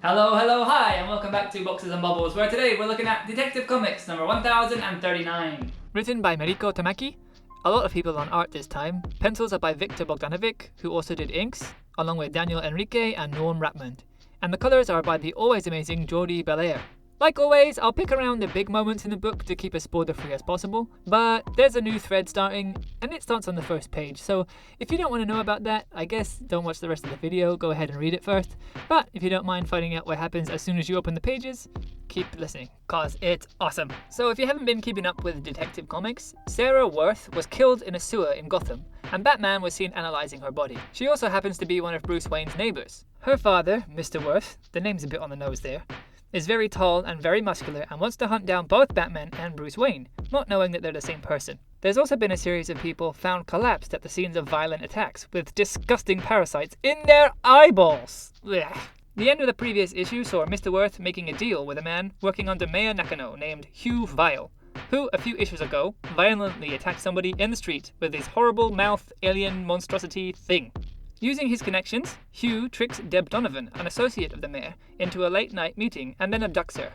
Hello, hello, hi, and welcome back to Boxes and Bubbles, where today we're looking at Detective Comics number 1039. Written by Mariko Tamaki. A lot of people on art this time. Pencils are by Viktor Bogdanovic, who also did inks, along with Henriques and Norm Rapmund. And the colours are by the always amazing Jordie Bellaire. Like always, I'll pick around the big moments in the book to keep as spoiler-free as possible, but there's a new thread starting, and it starts on the first page, so if you don't want to know about that, I guess don't watch the rest of the video, go ahead and read it first, but if you don't mind finding out what happens as soon as you open the pages, keep listening, cause it's awesome. So if you haven't been keeping up with Detective Comics, Sarah Worth was killed in a sewer in Gotham, and Batman was seen analysing her body. She also happens to be one of Bruce Wayne's neighbours. Her father, Mr. Worth, the name's a bit on the nose there, is very tall and very muscular and wants to hunt down both Batman and Bruce Wayne, not knowing that they're the same person. There's also been a series of people found collapsed at the scenes of violent attacks with disgusting parasites in their eyeballs. Ugh. The end of the previous issue saw Mr. Worth making a deal with a man working under Mayor Nakano named Hue Vile, who, a few issues ago, violently attacked somebody in the street with his horrible mouth alien monstrosity thing. Using his connections, Hugh tricks Deb Donovan, an associate of the mayor, into a late-night meeting and then abducts her.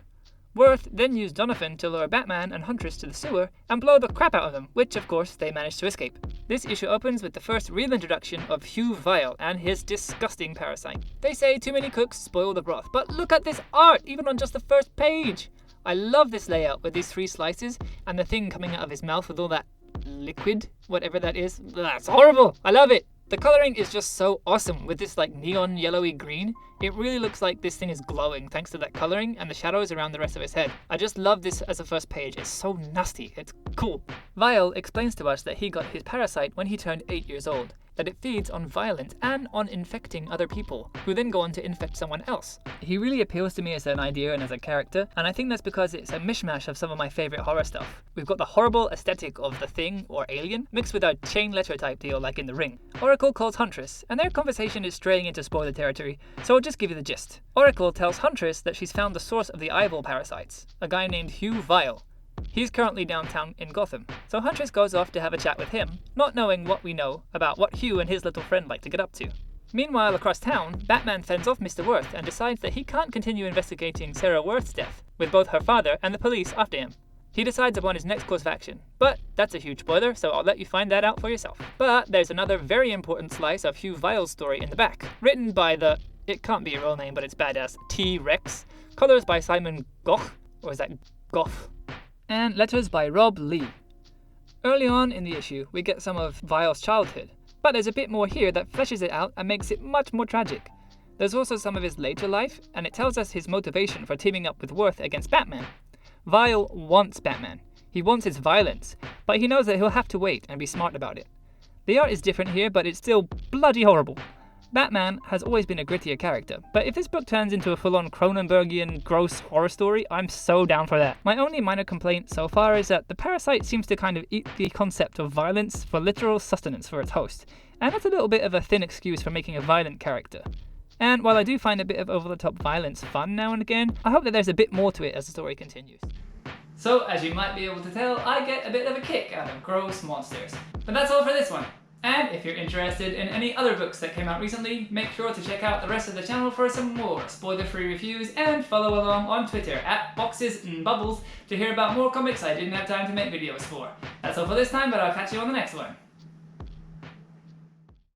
Worth then used Donovan to lure Batman and Huntress to the sewer and blow the crap out of them, which of course they manage to escape. This issue opens with the first real introduction of Hue Vile and his disgusting parasite. They say too many cooks spoil the broth, but look at this art, even on just the first page! I love this layout with these 3 slices and the thing coming out of his mouth with all that liquid, whatever that is. That's horrible! I love it! The colouring is just so awesome with this like neon yellowy green. It really looks like this thing is glowing thanks to that colouring and the shadows around the rest of his head. I just love this as a first page. It's so nasty. It's cool. Vile explains to us that he got his parasite when he turned 8 years old, that it feeds on violence and on infecting other people, who then go on to infect someone else. He really appeals to me as an idea and as a character, and I think that's because it's a mishmash of some of my favourite horror stuff. We've got the horrible aesthetic of The Thing or Alien, mixed with a chain letter type deal like in The Ring. Oracle calls Huntress, and their conversation is straying into spoiler territory, so I'll just give you the gist. Oracle tells Huntress that she's found the source of the eyeball parasites, a guy named Hue Vile. He's currently downtown in Gotham, so Huntress goes off to have a chat with him, not knowing what we know about what Hugh and his little friend like to get up to. Meanwhile, across town, Batman fends off Mr. Worth and decides that he can't continue investigating Sarah Worth's death, with both her father and the police after him. He decides upon his next course of action, but that's a huge spoiler, so I'll let you find that out for yourself. But there's another very important slice of Hue Vile's story in the back, written by the, it can't be a real name but it's badass, T-Rex, colours by Simon Goch, or is that Goff? And letters by Rob Lee. Early on in the issue, we get some of Vile's childhood, but there's a bit more here that fleshes it out and makes it much more tragic. There's also some of his later life, and it tells us his motivation for teaming up with Worth against Batman. Vile wants Batman. He wants his violence, but he knows that he'll have to wait and be smart about it. The art is different here, but it's still bloody horrible. Batman has always been a grittier character, but if this book turns into a full-on Cronenbergian gross horror story, I'm so down for that. My only minor complaint so far is that the parasite seems to kind of eat the concept of violence for literal sustenance for its host, and that's a little bit of a thin excuse for making a violent character. And while I do find a bit of over-the-top violence fun now and again, I hope that there's a bit more to it as the story continues. So, as you might be able to tell, I get a bit of a kick out of gross monsters. But that's all for this one. And if you're interested in any other books that came out recently, make sure to check out the rest of the channel for some more spoiler-free reviews and follow along on Twitter at Boxes and Bubbles to hear about more comics I didn't have time to make videos for. That's all for this time, but I'll catch you on the next one.